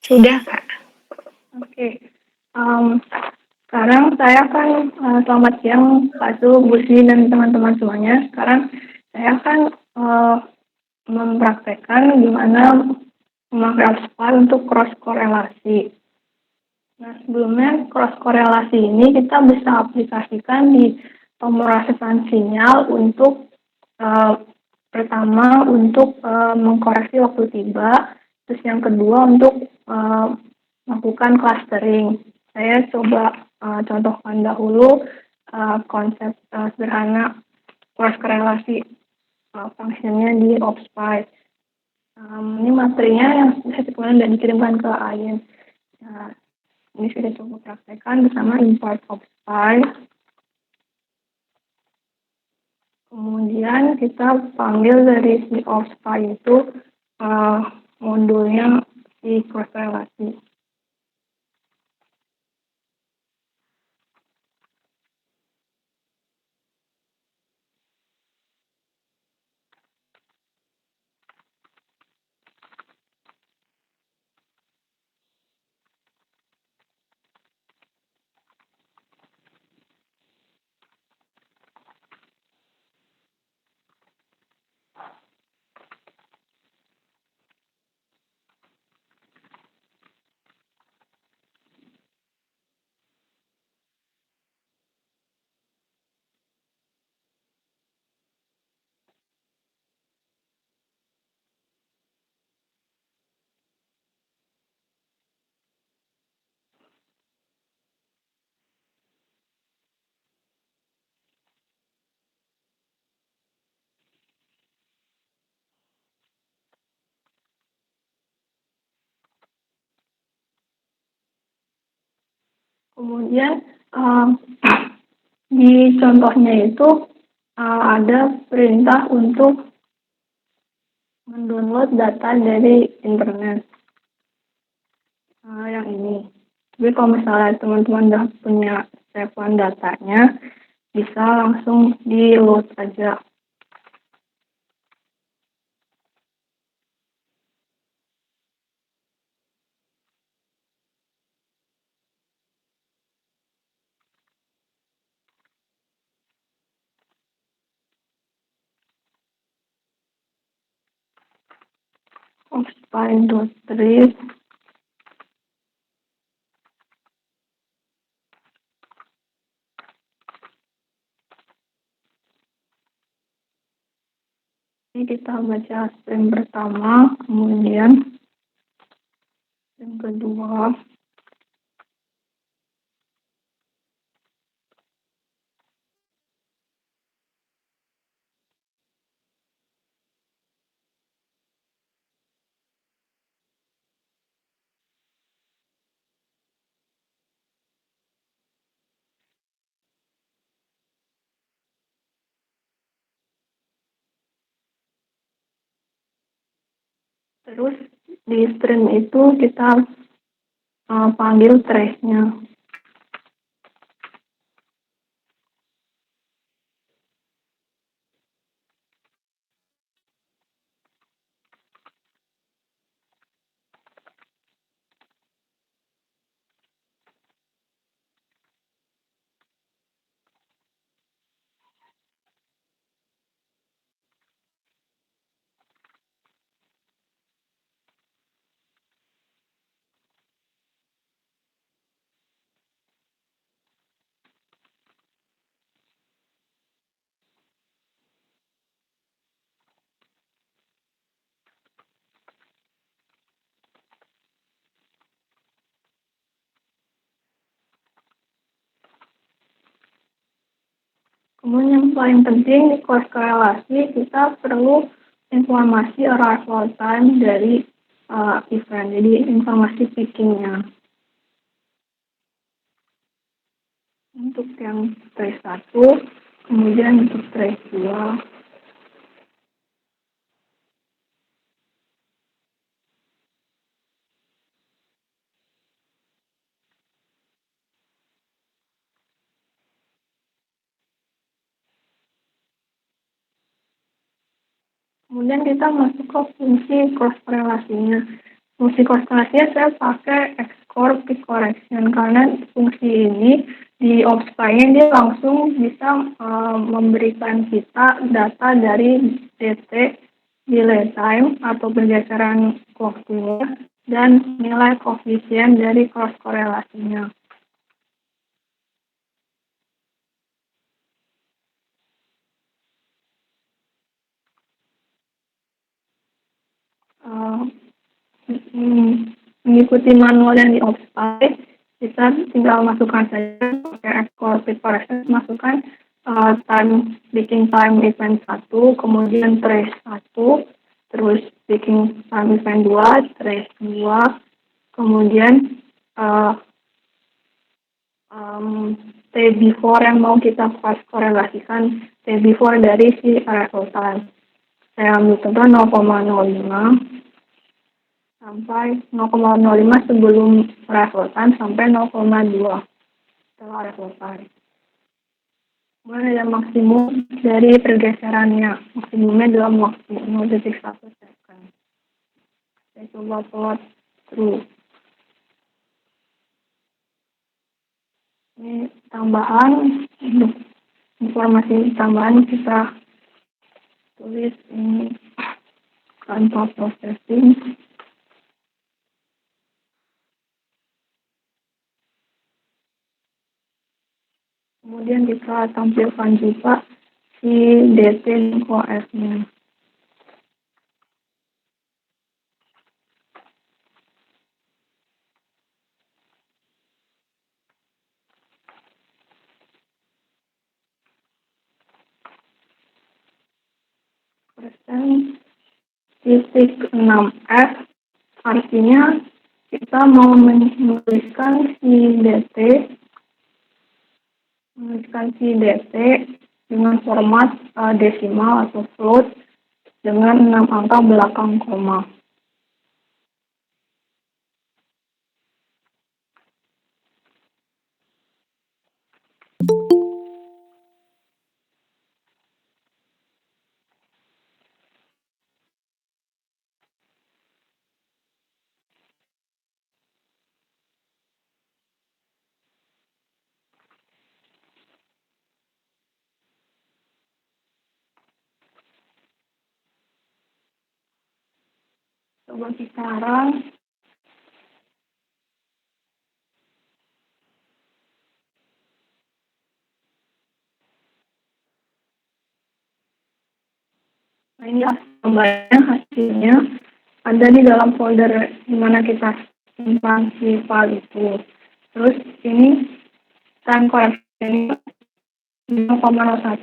Sudah, Kak. Oke. Sekarang saya kan selamat siang Pak Su, Bu Sri, dan teman-teman semuanya. Sekarang saya akan mempraktekkan gimana memakai Alpha untuk cross korelasi. Nah, sebelumnya cross korelasi ini kita bisa aplikasikan di pemrosesan sinyal untuk pertama untuk mengkoreksi waktu tiba, terus yang kedua untuk melakukan clustering. Saya coba contohkan dahulu konsep sederhana cross korelasi fungsinya di OpSpy. Ini materinya yang kemudian dan dikirimkan ke AIN. Nah, ini sudah coba praktekkan bersama import OpSpy. Kemudian kita panggil dari si OpSpy itu modulnya si cross korelasi. Kemudian di contohnya itu ada perintah untuk mendownload data dari internet yang ini. Tapi kalau misalnya teman-teman udah punya savean datanya, bisa langsung di load aja. OpSpy.read. Ini kita baca stream pertama, kemudian stream kedua. Terus di stream itu kita panggil trace-nya. Kemudian yang paling penting di cross korelasi kita perlu informasi arrival time dari event, jadi informasi pickingnya. Untuk yang trace 1, kemudian untuk trace 2. Kemudian kita masuk ke fungsi cross korelasinya. Fungsi konstelasinya saya pakai Xcore Peak Correction karena fungsi ini di OpsPy-nya dia langsung bisa memberikan kita data dari DT delay time atau pergeseran waktunya dan nilai koefisien dari cross korelasinya. Uh, Mengikuti manual yang di OpsPy, kita tinggal masukkan saja pakai Xcore Peak Correction, masukkan time speaking time event 1, kemudian trace 1, terus speaking time event 2, trace 2, kemudian uh, T before yang mau kita pas korelasikan T before dari si resultan. Saya ambil contoh 0,05 sampai 0,05 sebelum resultan sampai 0,2 setelah resultan. Kemudian ada maksimum dari pergeserannya, maksimumnya dalam waktu 0,1 second. Saya coba plot through. Ini tambahan, informasi tambahan kita tulis ini tanpa processing. Kemudian kita tampilkan juga si DT dan QF-nya. Persen titik 6F artinya kita mau menuliskan si DT dengan format desimal atau float dengan 6 angka belakang koma. Coba sekarang nah ini gambarnya hasilnya ada di dalam folder di mana kita simpan si file itu. Terus ini time correction 0,01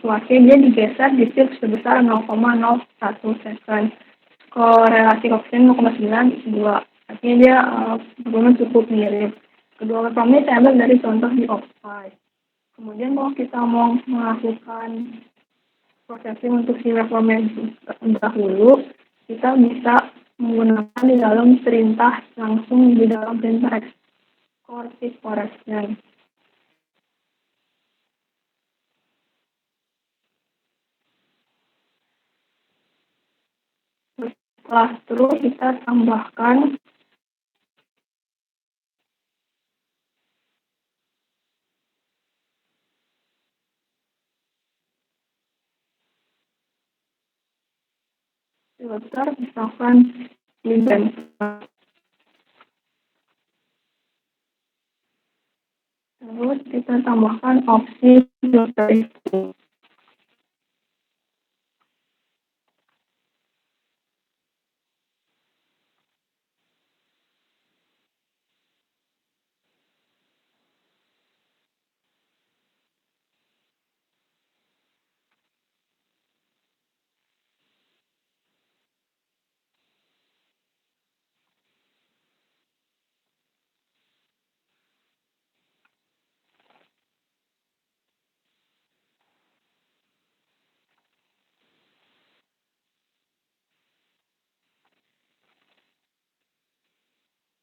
artinya dia digeser di shift sebesar 0,01 second. Korelasi koefisien 0,92 artinya dia benar cukup mirip. Kedua waveformnya saya ambil dari contoh di OpsPy. Kemudian kalau kita mau melakukan processing untuk si waveformnya dahulu, kita bisa menggunakan di dalam perintah langsung di dalam perintah Xcore Peak Correction. Setelah terus kita tambahkan filter misalkan event. Terus kita tambahkan opsi filter itu.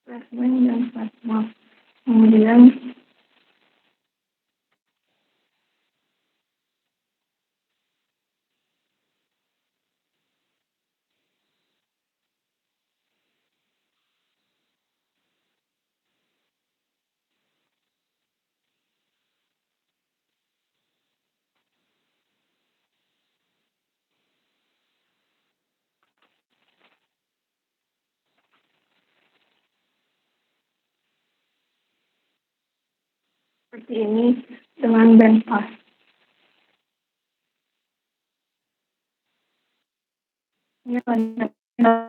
Placement dan plasma. Kemudian seperti ini dengan bandpass. Ini banyak yang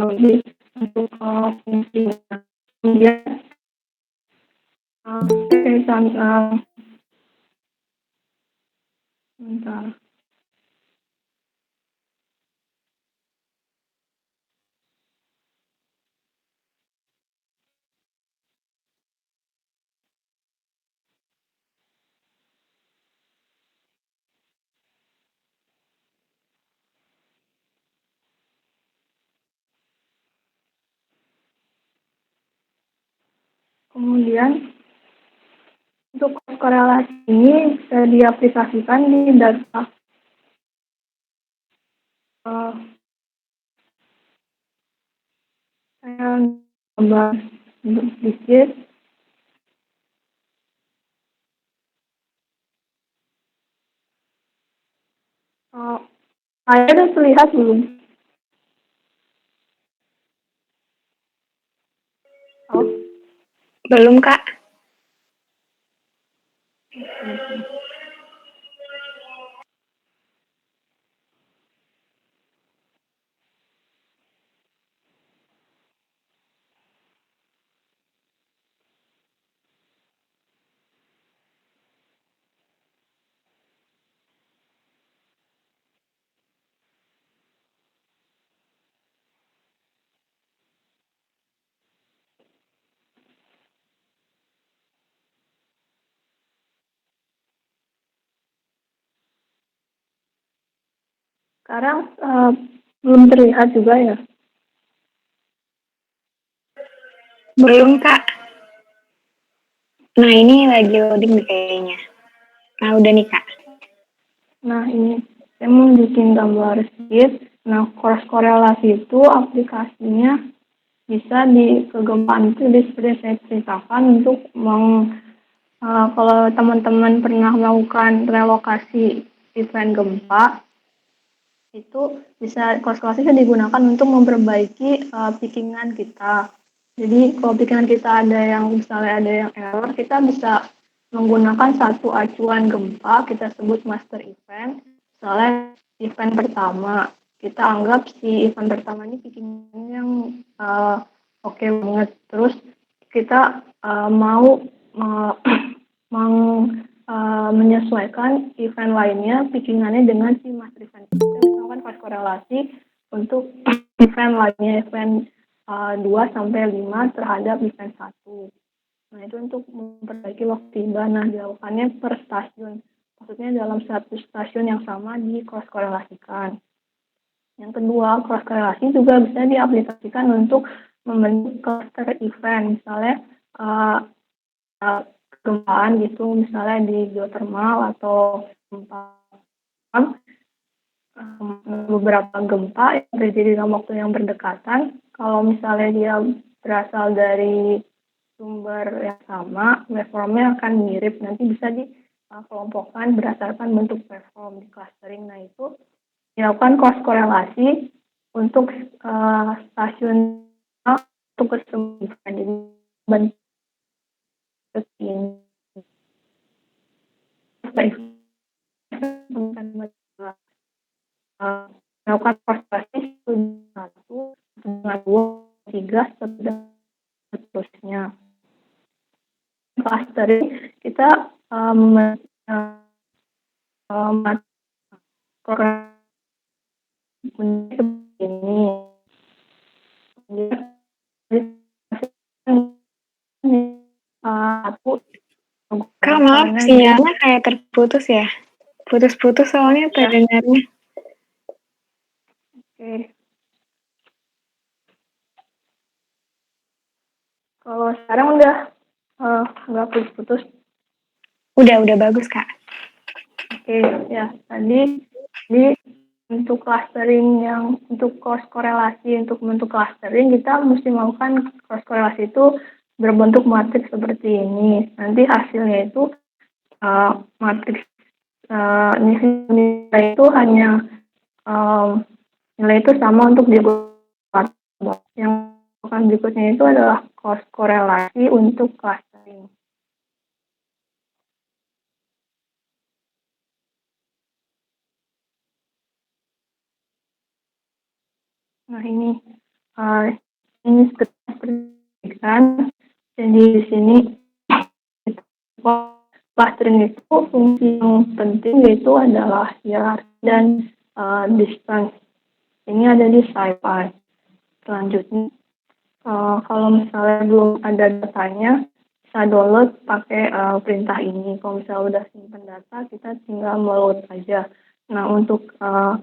lebih untuk fungsi. Kemudian bentar. Kemudian untuk korelasi ini bisa diaplikasikan di data saya coba sedikit. Saya udah terlihat belum? Oh, Belum, Kak. sekarang belum terlihat juga ya? Belum, Kak. Nah, ini lagi loading nih kayaknya. Nah, udah nih, Kak. Nah, ini saya mau bikin gambar sedikit. Nah, cross korelasi itu aplikasinya bisa di kegempaan itu seperti saya ceritakan untuk kalau teman-teman pernah melakukan relokasi event gempa, itu bisa cross-korelasi bisa digunakan untuk memperbaiki pickingan kita. Jadi kalau pickingan kita ada yang misalnya ada yang error, kita bisa menggunakan satu acuan gempa, kita sebut master event. Misalnya event pertama, kita anggap si event pertama ini pickingannya yang oke banget. Terus kita mau menyesuaikan event lainnya, pickingannya dengan si master event. Kita bisa melakukan cross korelasi untuk event lainnya, event 2 sampai 5 terhadap event 1. Nah, itu untuk memperbaiki waktu tiba. Nah, dilakukannya per stasiun. Maksudnya dalam satu stasiun yang sama di cross korelasikan. Yang kedua, cross korelasi juga bisa diaplikasikan untuk membentuk cluster event. Misalnya kegempaan gitu, misalnya di geothermal atau beberapa gempa yang terjadi dalam waktu yang berdekatan. Kalau misalnya dia berasal dari sumber yang sama, waveformnya akan mirip. Nanti bisa dikelompokkan berdasarkan bentuk waveform di clustering. Nah, itu dilakukan cross korelasi untuk stasiun untuk kesemuanya. Jadi bentuk ini melakukan korelasi satu dengan dua tiga seterusnya. Clustering kita ini aku Kak, maaf, sinyalnya kayak terputus ya. Putus-putus soalnya terdengarnya. Oke. Kalau sekarang udah nggak putus-putus. Udah bagus, Kak. Oke, ya. Tadi untuk clustering yang untuk cross korelasi, untuk bentuk clustering kita mesti melakukan cross korelasi itu berbentuk matriks seperti ini. Nanti hasilnya itu matriks nilai itu hanya nilai itu sama untuk yang berikutnya itu adalah cross korelasi untuk clustering. Nah ini seperti kan. Jadi di sini clustering itu fungsi yang penting yaitu adalah hierarki dan distance. Ini ada di slide 5. Selanjutnya, kalau misalnya belum ada datanya, bisa download pakai perintah ini. Kalau misalnya udah simpan data, kita tinggal load aja. Nah, untuk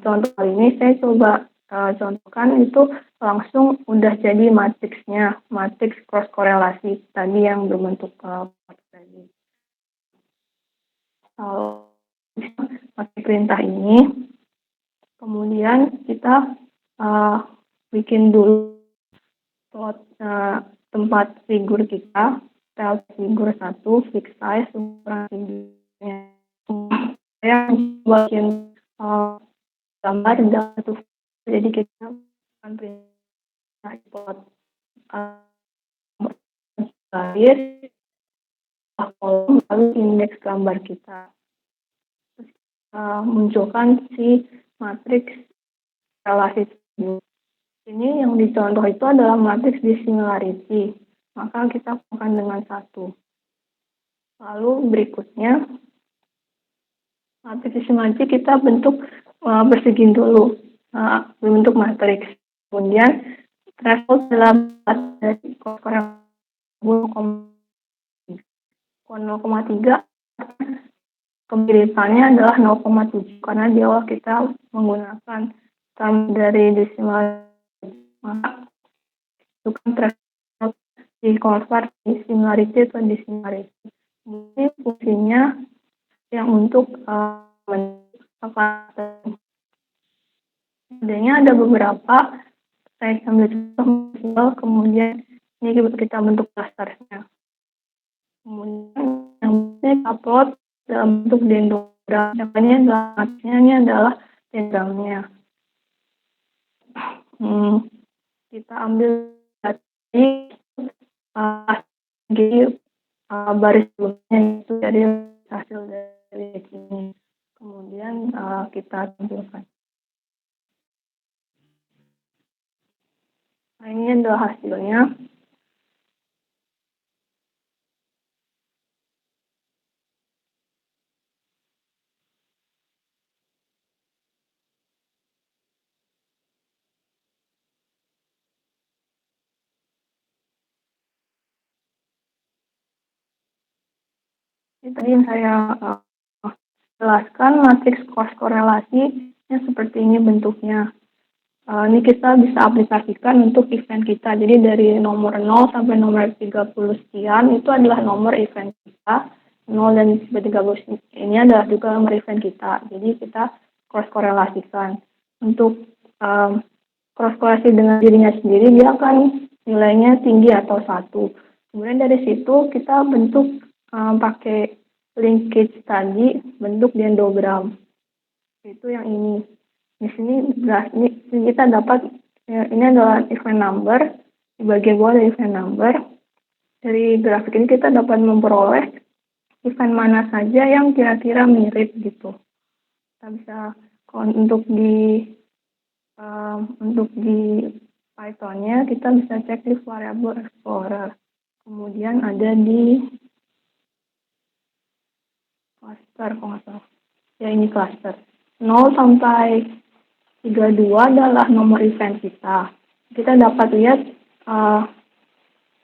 contoh kali ini saya coba contohkan itu langsung udah jadi matriksnya, matriks cross korelasi tadi yang berbentuk tadi. Kalau pakai perintah ini, kemudian kita bikin dulu plot tempat figur kita, tel figur 1, fix size, ukuran figurnya. Saya bikin gambar dalam satu, jadi kita akan perintah plot garis, kolom, lalu indeks gambar kita. Munculkan si matriks relasi tersebut. Ini yang dicontoh itu adalah matriks dissimilarity. Maka kita akan dengan 1. Lalu berikutnya, matriks dissimilarity kita bentuk persegi dulu, berbentuk matriks. Kemudian threshold dalam dari korelasi 0,3, kemiripannya adalah 0,7 karena di awal kita menggunakan term dari desimal, maka itu kan threshold di convert di similarity atau dissimilarity. Ini fungsinya yang untuk adanya ada beberapa, saya ambil contoh, kemudian ini kita bentuk clusternya. Kemudian yang kita upload dalam bentuk dendrogram. Ini adalah dendrogramnya. Kita ambil dari baris sebelumnya itu dari hasil dari sini. Kemudian kita tampilkan. Nah, ini adalah hasilnya. Ini tadi yang saya jelaskan matriks cross korelasinya seperti ini bentuknya. Ini kita bisa aplikasikan untuk event kita. Jadi dari nomor 0 sampai nomor 30 sekian itu adalah nomor event kita. 0 dan sampai 30 ini adalah juga nomor event kita. Jadi kita cross korelasikan. Untuk cross korelasi dengan dirinya sendiri, dia akan nilainya tinggi atau 1. Kemudian dari situ kita bentuk pakai linkage tadi, bentuk dendrogram. Itu yang ini. Di sini kita dapat, ini adalah event number, di bagian bawah dari event number. Dari grafik ini kita dapat memperoleh event mana saja yang kira-kira mirip gitu. Kita bisa untuk di Python-nya kita bisa cek di variable explorer. Kemudian ada di cluster, kalau nggak salah. Ya, ini cluster. 0 sampai 32 adalah nomor event kita. Kita dapat lihat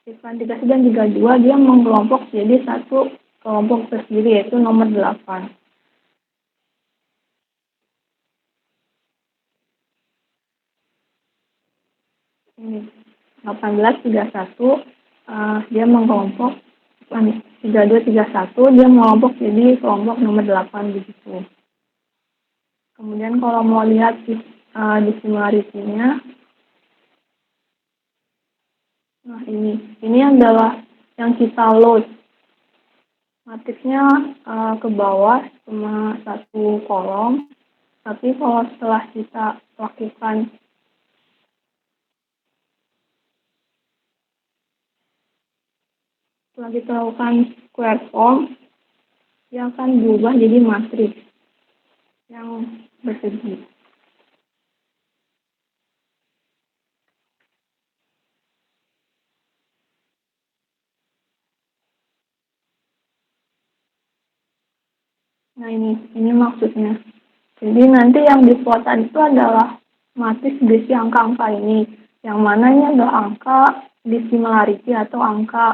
event 31 dan 32 dia mengelompok jadi satu kelompok tersendiri, yaitu nomor 8. Ini 1831 dia mengelompok 3231 dia mengelompok jadi kelompok nomor 8 begitu. Kemudian kalau mau lihat dissimilarity-nya, nah ini adalah yang kita load. Matriksnya ke bawah cuma satu kolom, tapi kalau setelah kita lakukan Setelah kita lakukan square form, dia akan berubah jadi matriks yang bersegi. Nah ini maksudnya. Jadi nanti yang diplotkan itu adalah matriks berisi angka-angka ini. Yang mana ini adalah angka dissimilarity atau angka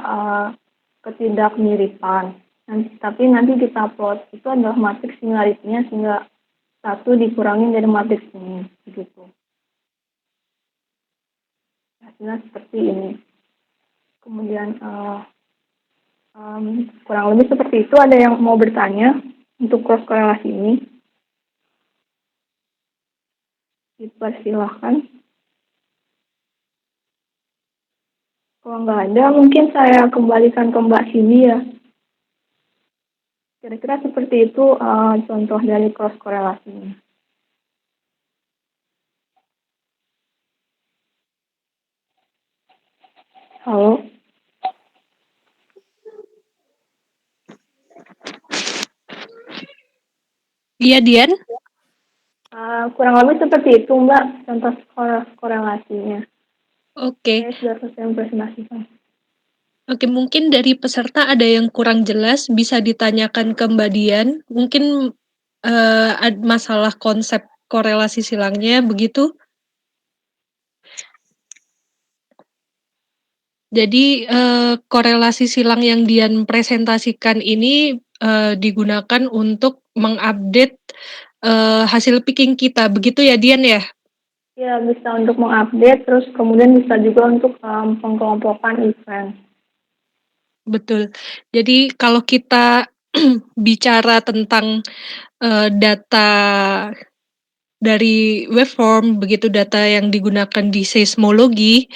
ketidakmiripan. Tapi nanti kita plot itu adalah matriks similarity-nya sehingga satu dikurangi dari matriks ini. Begitu. Hasilnya seperti ini. Kemudian kurang lebih seperti itu. Ada yang mau bertanya untuk cross korelasi ini? Dipersilahkan. Kalau nggak ada, mungkin saya kembalikan ke Mbak Cindy ya. Kira-kira seperti itu contoh dari cross korelasinya. Halo? Iya, Dian. Kurang lebih seperti itu, Mbak, contoh korelasinya. Oke. Saya sudah selesai mempresentasikan. Oke, mungkin dari peserta ada yang kurang jelas, bisa ditanyakan ke Mbak Dian. Mungkin ada masalah konsep korelasi silangnya, begitu? Jadi, korelasi silang yang Dian presentasikan ini digunakan untuk mengupdate hasil picking kita, begitu ya, Dian ya? Ya, bisa untuk mengupdate, terus kemudian bisa juga untuk pengkelompokan event. Betul. Jadi kalau kita bicara tentang data dari waveform, begitu data yang digunakan di seismologi,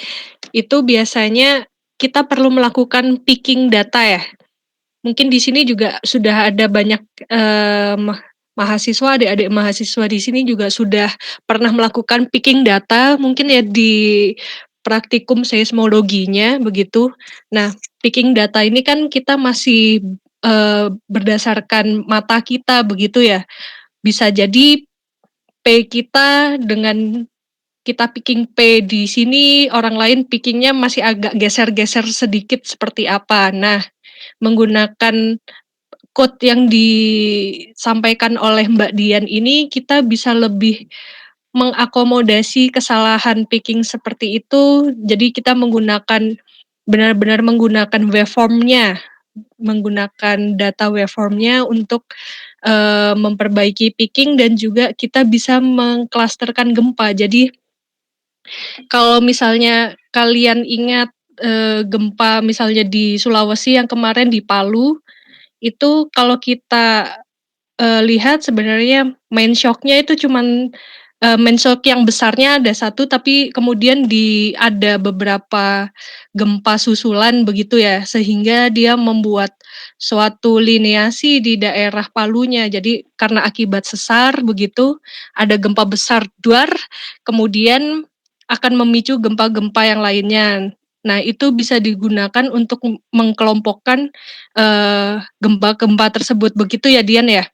itu biasanya kita perlu melakukan picking data ya. Mungkin di sini juga sudah ada banyak mahasiswa, adik-adik mahasiswa di sini juga sudah pernah melakukan picking data, mungkin ya di praktikum seismologinya begitu. Nah, picking data ini kan kita masih berdasarkan mata kita begitu ya. Bisa jadi P kita dengan kita picking P di sini, orang lain pickingnya masih agak geser-geser sedikit seperti apa. Nah, menggunakan quote yang disampaikan oleh Mbak Dian ini, kita bisa lebih mengakomodasi kesalahan picking seperti itu. Jadi kita benar-benar menggunakan waveform-nya, menggunakan data waveform-nya untuk memperbaiki picking dan juga kita bisa mengklasterkan gempa. Jadi kalau misalnya kalian ingat gempa misalnya di Sulawesi yang kemarin di Palu, itu kalau kita lihat sebenarnya main shock-nya itu cuman main shock yang besarnya ada satu, tapi kemudian ada beberapa gempa susulan begitu ya, sehingga dia membuat suatu liniasi di daerah Palunya. Jadi karena akibat sesar begitu, ada gempa besar duar, kemudian akan memicu gempa-gempa yang lainnya. Nah, itu bisa digunakan untuk mengkelompokkan gempa-gempa tersebut, begitu ya, Dian ya?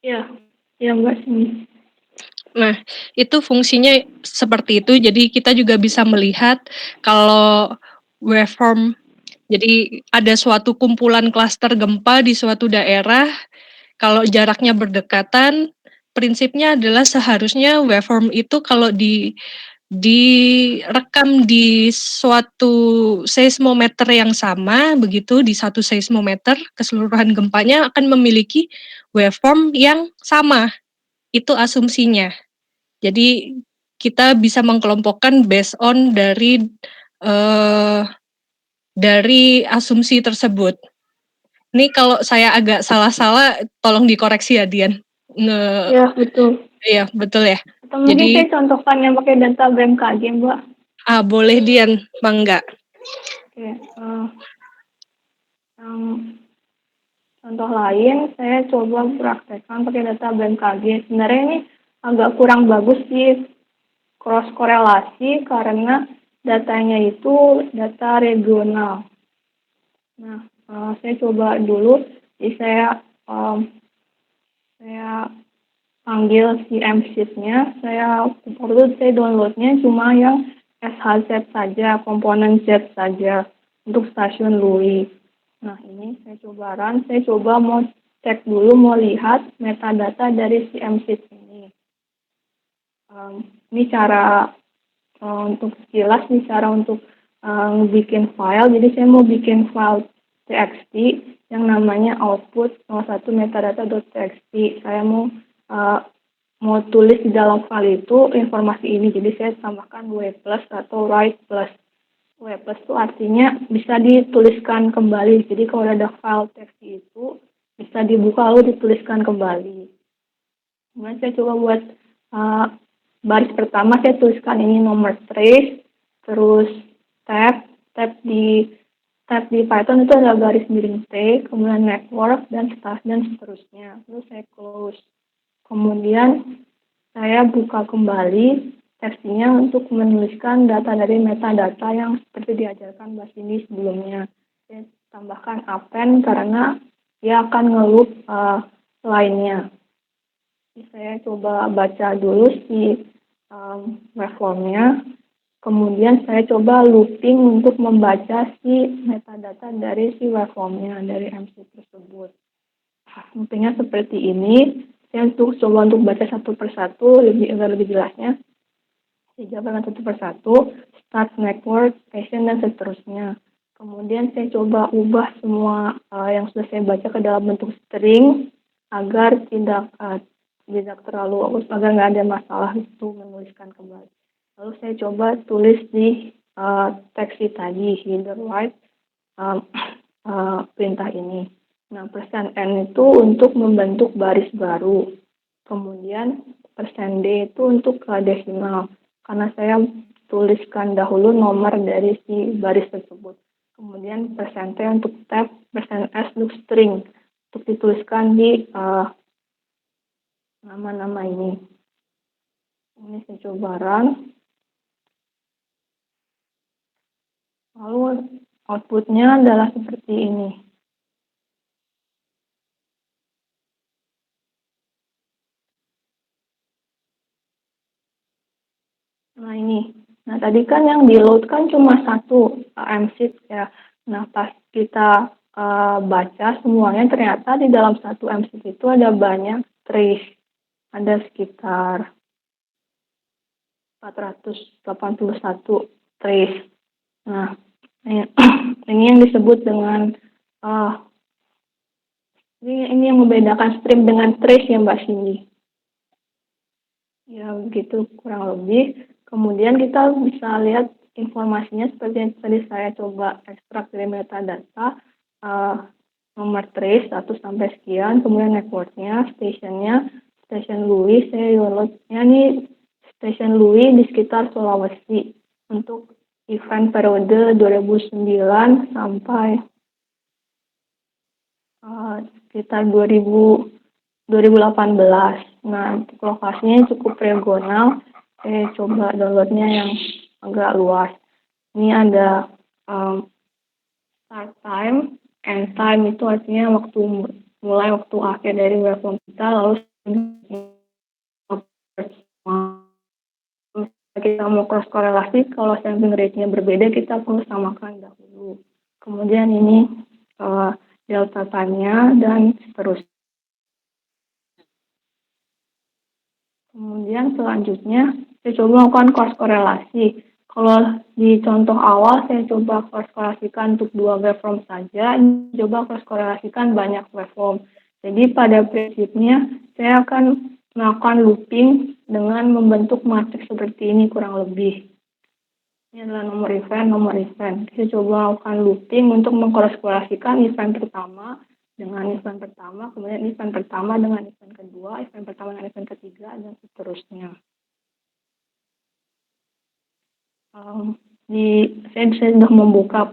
Iya Mbak Cindy. Nah, itu fungsinya seperti itu. Jadi kita juga bisa melihat kalau waveform, jadi ada suatu kumpulan klaster gempa di suatu daerah, kalau jaraknya berdekatan, prinsipnya adalah seharusnya waveform itu kalau direkam di suatu seismometer yang sama, begitu, di satu seismometer, keseluruhan gempanya akan memiliki waveform yang sama. Itu asumsinya. Jadi kita bisa mengkelompokkan based on dari asumsi tersebut. Ini kalau saya agak salah-salah, tolong dikoreksi ya, Dian. Iya, betul. Iya, betul ya. Atau mungkin saya contohkan yang pakai data BMKG, Mbak. Boleh, Dian, Bangga. Oke, contoh lain, saya coba praktekkan pakai data BMKG. Sebenarnya ini agak kurang bagus di cross korelasi karena datanya itu data regional. Nah, saya coba dulu, jadi saya panggil si mSheet-nya, waktu itu saya download-nya cuma yang SHZ saja, komponen Z saja untuk stasiun Louis. Nah, ini saya coba run, saya coba mau cek dulu, mau lihat metadata dari si mSheet ini. Ini cara untuk sekilas, nih cara untuk bikin file. Jadi saya mau bikin file txt yang namanya output 01 metadata.txt. Saya mau tulis di dalam file itu informasi ini. Jadi saya tambahkan w plus atau write plus. W plus itu artinya bisa dituliskan kembali. Jadi kalau ada file txt itu bisa dibuka lalu dituliskan kembali. Kemudian saya coba buat baris pertama, saya tuliskan ini nomor trace, terus tab di Python itu ada garis miring T, kemudian network dan seterusnya. Terus saya close. Kemudian saya buka kembali teksnya untuk menuliskan data dari metadata yang seperti diajarkan Mbak Cindy sebelumnya. Saya tambahkan append karena dia akan ngeloop lainnya. Saya coba baca dulu si waveformnya, kemudian saya coba looping untuk membaca si metadata dari si waveformnya, dari MC tersebut. Loopingnya seperti ini. Saya coba untuk baca satu persatu agar lebih jelasnya. Saya jabarkan satu persatu, start network, station, dan seterusnya. Kemudian saya coba ubah semua yang sudah saya baca ke dalam bentuk string agar tidak terlalu, agar nggak ada masalah itu menuliskan kembali. Lalu saya coba tulis di teks tadi, header write perintah ini. Nah, %n itu untuk membentuk baris baru. Kemudian %d itu untuk desimal. Karena saya tuliskan dahulu nomor dari si baris tersebut. Kemudian %t untuk tab, %s untuk string. Untuk dituliskan di nama-nama ini. Ini saya coba run. Lalu outputnya adalah seperti ini. Nah ini. Nah tadi kan yang di load kan cuma satu mSheet ya. Nah pas kita baca semuanya ternyata di dalam satu mSheet itu ada banyak trace. Ada sekitar 481 trace. Nah, ini yang disebut dengan ini yang membedakan stream dengan trace ya Mbak Cindy. Ya begitu kurang lebih. Kemudian kita bisa lihat informasinya seperti yang tadi saya coba ekstrak dari metadata. Nomor trace 1 sampai sekian, kemudian networknya, station Louis, saya downloadnya nih station Louis di sekitar Sulawesi untuk event periode 2009 sampai sekitar 2018. Nah, untuk lokasinya cukup regional. Saya coba downloadnya yang agak luas. Ini ada start time, end time itu artinya mulai waktu akhir dari waveform kita, lalu kita mau cross korelasi, kalau sampling rate-nya berbeda kita perlu samakan dahulu. Kemudian ini delta time-nya dan seterusnya. Kemudian selanjutnya saya coba melakukan cross korelasi. Kalau di contoh awal saya coba cross korelasikan untuk 2 waveform saja, ini coba cross korelasikan banyak waveform. Jadi pada prinsipnya saya akan melakukan looping dengan membentuk matriks seperti ini kurang lebih. Ini adalah nomor event. Saya coba melakukan looping untuk mengkorelasikan event pertama dengan event pertama, kemudian event pertama dengan event kedua, event pertama dengan event ketiga, dan seterusnya. Saya sudah membuka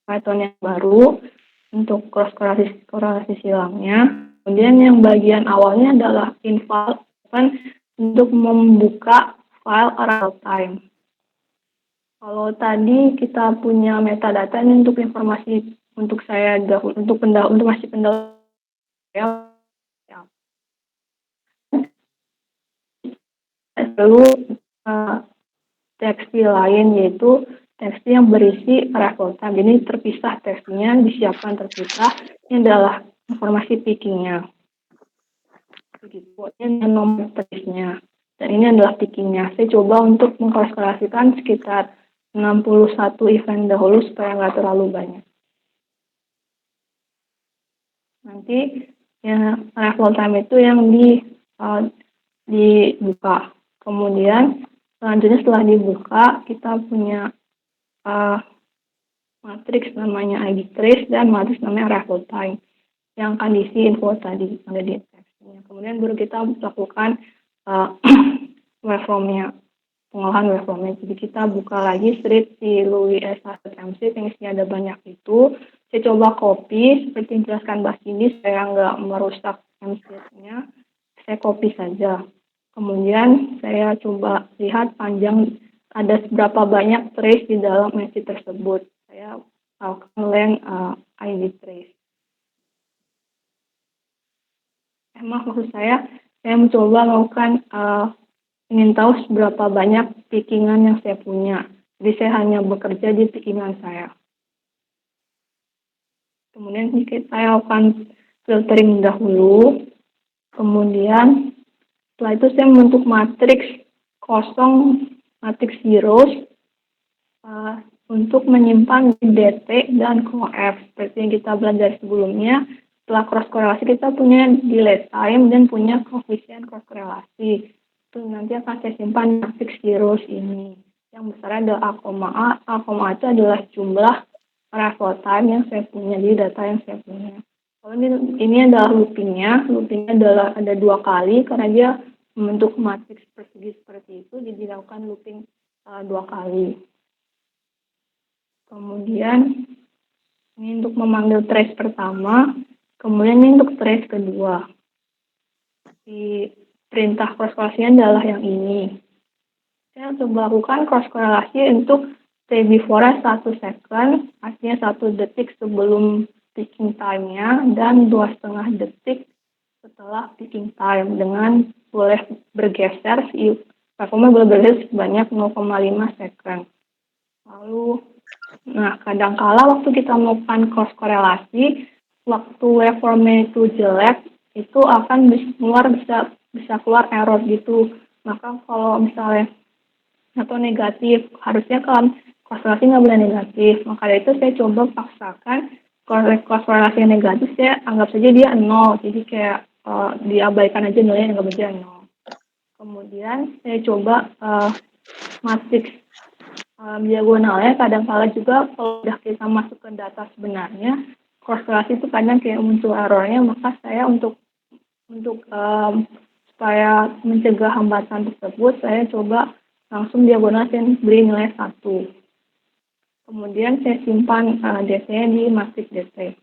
Python yang baru untuk cross korelasi silangnya. Kemudian yang bagian awalnya adalah info untuk membuka file real time. Kalau tadi kita punya metadata ini untuk informasi untuk saya untuk masih pendahuluan saya lalu tekstil lain yaitu tekstil yang berisi arrival time. Jadi terpisah tekstilnya, disiapkan terpisah. Ini adalah informasi pickingnya. Begitu. Ini nomor trace-nya. Dan ini adalah pickingnya. Saya coba untuk mengkorelasikan sekitar 61 event dahulu supaya nggak terlalu banyak. Nanti ya arrival time itu yang dibuka. Kemudian selanjutnya setelah dibuka kita punya matriks namanya ID trace dan matriks namanya arrival time yang akan diisi info tadi ada di teksnya. Kemudian baru kita lakukan waveformnya, pengolahan waveformnya. Jadi kita buka lagi strip si Louis S1MC yang isinya ada banyak itu. Saya coba copy seperti yang dijelaskan Mbak Cindy supaya nggak merusak MC-nya. Saya copy saja. Kemudian saya coba lihat panjang ada seberapa banyak trace di dalam MC tersebut. Saya lakukan length ID trace. Maksud saya mencoba melakukan ingin tahu seberapa banyak pickingan yang saya punya. Jadi saya hanya bekerja di pickingan saya. Kemudian saya lakukan filtering dahulu. Kemudian setelah itu saya membentuk matriks kosong, matriks zeros untuk menyimpan DT dan COF. Seperti yang kita belajar sebelumnya, setelah cross korelasi kita punya delay time dan punya koefisien cross korelasi. Itu nanti akan saya simpan matriks zeros ini. Yang besarnya adalah A, A itu adalah jumlah arrival time yang saya punya, di data yang saya punya. Kalau ini adalah loopingnya adalah ada 2 kali karena dia membentuk matriks persegi seperti itu, jadi dilakukan looping 2 kali. Kemudian ini untuk memanggil trace pertama, kemudian ini untuk trace kedua. Di perintah cross korelasinya adalah yang ini. Saya coba lakukan cross korelasi untuk T before 1 second, artinya 1 detik sebelum picking time-nya, dan 2,5 detik setelah picking time, dengan boleh bergeser, waveformnya boleh bergeser sebanyak 0,5 second. Lalu, kadangkala waktu kita melakukan cross korelasi, waktu waveformnya itu jelek, itu akan bisa keluar error gitu. Maka kalau misalnya atau negatif, harusnya kan korelasi nggak boleh negatif. Maka dari itu saya coba paksakan korelasi yang negatif, saya anggap saja dia 0. Jadi kayak diabaikan aja nilainya, anggap aja 0. Kemudian saya coba matriks diagonalnya. Kadang-kala juga kalau sudah kita masuk ke data sebenarnya, korelasi itu kadang kayak muncul errornya. Maka saya untuk supaya mencegah hambatan tersebut, saya coba langsung diagonal saya beri nilai 1. Kemudian saya simpan DT-nya di matriks DT.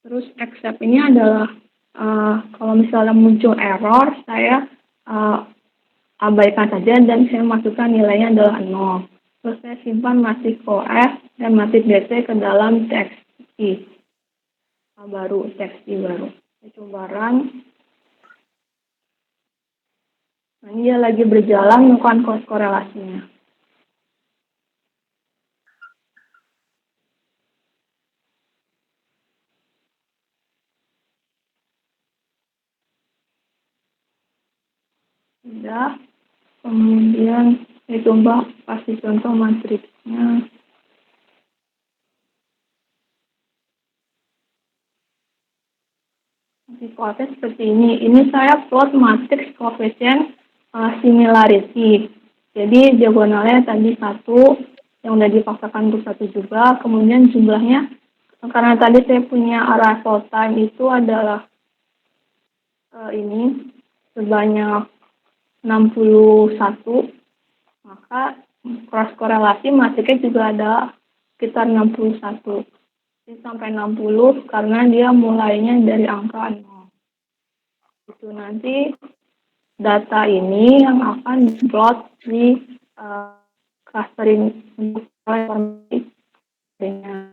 Terus except ini adalah kalau misalnya muncul error, saya abaikan saja dan saya masukkan nilainya adalah 0. Terus saya simpan matriks OF dan matriks DT ke dalam TXT baru. Saya coba run. Nah, ini dia lagi berjalan melakukan cross korelasinya. Sudah. Kemudian saya coba kasih contoh matriksnya. Koefisien seperti ini. Ini saya plot matriks koefisien similarity. Jadi diagonalnya tadi 1, yang udah dipaksakan untuk 1 juga. Kemudian jumlahnya, karena tadi saya punya arrival time itu adalah ini sebanyak 61, maka cross korelasi matriknya juga ada sekitar 61. Jadi sampai 60 karena dia mulainya dari angka 0. Itu nanti data ini yang akan diplot di clustering untuk informasi HP-nya.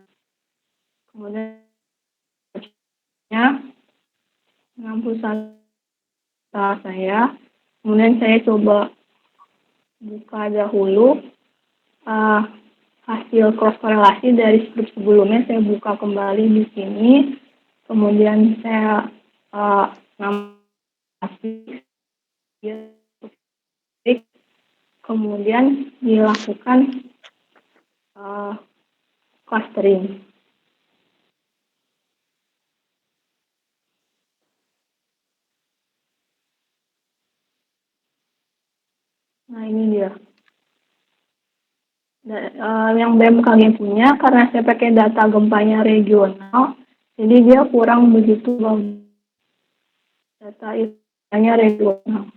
Kemudian lampu saya, kemudian saya coba buka dahulu hasil cross korelasi dari script sebelumnya, saya buka kembali di sini, kemudian saya ngambil, kemudian dilakukan clustering. Nah, ini dia. Yang BMKG punya, karena saya pakai data gempanya regional, jadi dia kurang begitu bagus. Data itanya regional.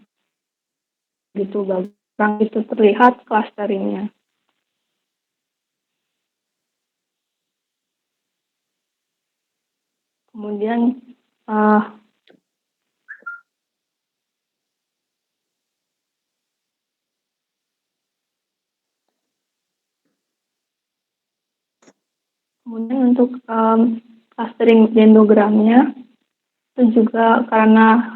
Gitu bagus. Kurang itu terlihat clusteringnya. Kemudian untuk clustering dendrogramnya itu juga karena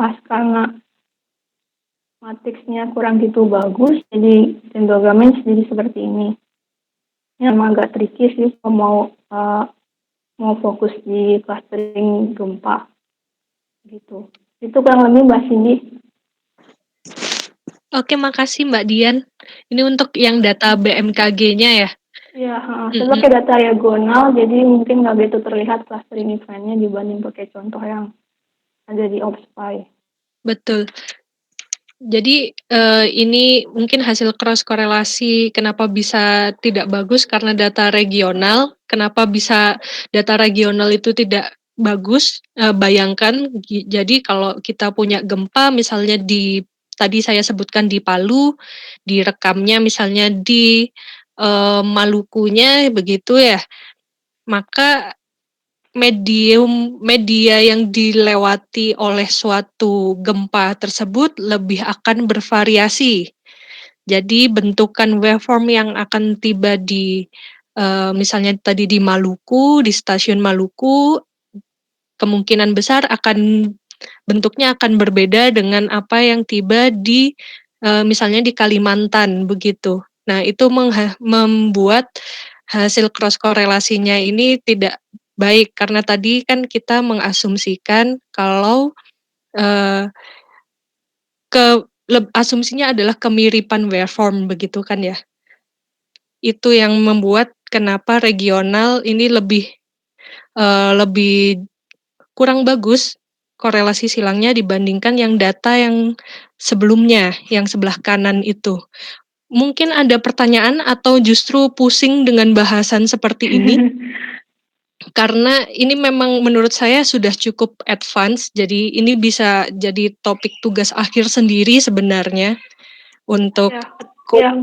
matriksnya kurang gitu bagus, jadi dendrogramnya jadi seperti ini. Ini emang agak tricky sih kalau mau fokus di clustering gempa gitu. Itu kurang lebih Mbak Cindy. Oke, makasih Mbak Dian. Ini untuk yang data BMKG-nya ya? Iya, saya pakai data regional, jadi mungkin nggak begitu terlihat clustering event-nya dibanding pakai contoh yang ada di OpSpy. Betul. Jadi ini mungkin hasil cross korelasi kenapa bisa tidak bagus karena data regional. Kenapa bisa data regional itu tidak bagus? Bayangkan, jadi kalau kita punya gempa misalnya tadi saya sebutkan di Palu, direkamnya misalnya di Malukunya begitu ya, maka media yang dilewati oleh suatu gempa tersebut lebih akan bervariasi. Jadi bentukan waveform yang akan tiba di misalnya tadi di Maluku, di stasiun Maluku, kemungkinan besar bentuknya akan berbeda dengan apa yang tiba di misalnya di Kalimantan begitu. Nah, itu membuat hasil cross korelasinya ini tidak baik karena tadi kan kita mengasumsikan kalau asumsinya adalah kemiripan waveform begitu kan ya. Itu yang membuat kenapa regional ini lebih kurang bagus korelasi silangnya dibandingkan yang data yang sebelumnya, yang sebelah kanan itu. Mungkin ada pertanyaan atau justru pusing dengan bahasan seperti ini? Karena ini memang menurut saya sudah cukup advance, jadi ini bisa jadi topik tugas akhir sendiri sebenarnya untuk yang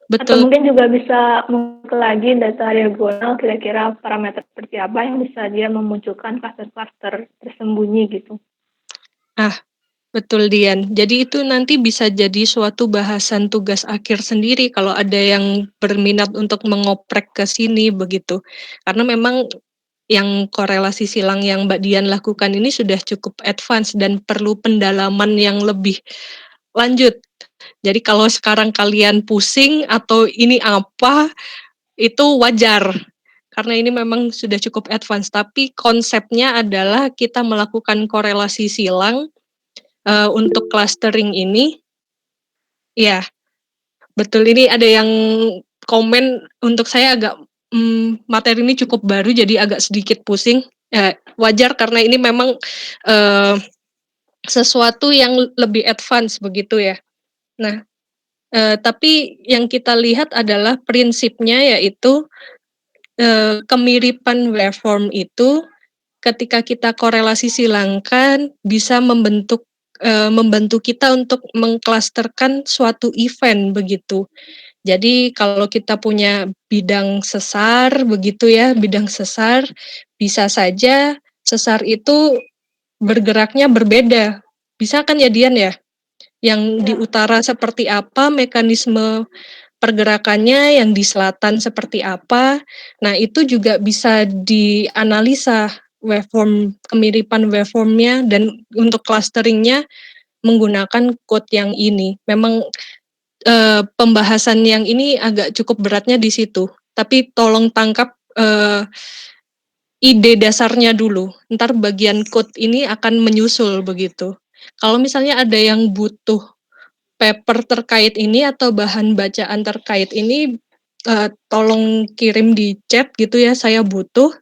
betul. Atau mungkin juga bisa mengulik lagi data regional, kira-kira parameter seperti apa yang bisa dia memunculkan kluster-kluster tersembunyi gitu. Betul Dian. Jadi itu nanti bisa jadi suatu bahasan tugas akhir sendiri kalau ada yang berminat untuk mengoprek ke sini begitu. Karena memang yang korelasi silang yang Mbak Dian lakukan ini sudah cukup advance dan perlu pendalaman yang lebih lanjut. Jadi kalau sekarang kalian pusing atau ini apa, itu wajar. Karena ini memang sudah cukup advance, tapi konsepnya adalah kita melakukan korelasi silang untuk clustering ini. Ya, betul, ini ada yang komen untuk saya agak materi ini cukup baru jadi agak sedikit pusing. Wajar karena ini memang sesuatu yang lebih advance begitu ya. Nah, tapi yang kita lihat adalah prinsipnya yaitu kemiripan waveform itu ketika kita korelasi silangkan bisa membantu kita untuk mengklasterkan suatu event begitu. Jadi kalau kita punya bidang sesar begitu ya, bidang sesar bisa saja sesar itu bergeraknya berbeda. Bisa kan ya Dian ya? Yang di utara seperti apa mekanisme pergerakannya yang di selatan seperti apa. Nah, itu juga bisa dianalisa kemiripan waveform-nya, dan untuk clustering-nya menggunakan code yang ini. Memang pembahasan yang ini agak cukup beratnya di situ. Tapi tolong tangkap ide dasarnya dulu. Ntar bagian code ini akan menyusul begitu. Kalau misalnya ada yang butuh paper terkait ini atau bahan bacaan terkait ini, tolong kirim di chat gitu ya, saya butuh.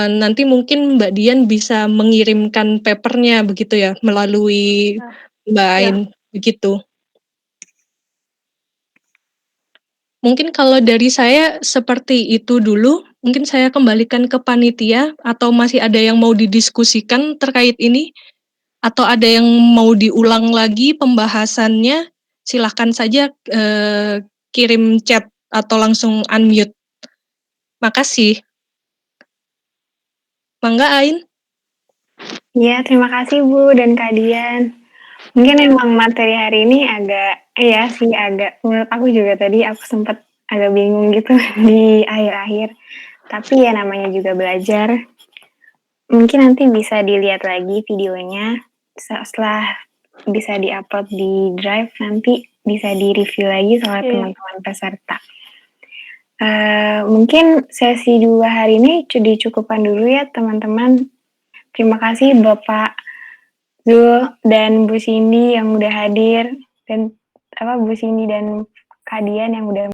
Nanti mungkin Mbak Dian bisa mengirimkan papernya begitu ya, melalui Nah, Mbak ya. Ain, begitu. Mungkin kalau dari saya seperti itu dulu, mungkin saya kembalikan ke panitia, atau masih ada yang mau didiskusikan terkait ini? Atau ada yang mau diulang lagi pembahasannya? Silahkan saja kirim chat atau langsung unmute. Makasih. Mangga Ain. Iya, terima kasih Bu dan Kak Dian. Mungkin emang materi hari ini agak menurut aku juga tadi aku sempat agak bingung gitu di akhir-akhir. Tapi ya namanya juga belajar. Mungkin nanti bisa dilihat lagi videonya setelah bisa diupload di Drive, nanti bisa di-review lagi sama teman-teman peserta. Mungkin sesi 2 hari ini dicukupkan dulu ya teman-teman. Terima kasih Bapak Zul dan Bu Cindy yang udah hadir, dan Bu Cindy dan Kak Dian yang udah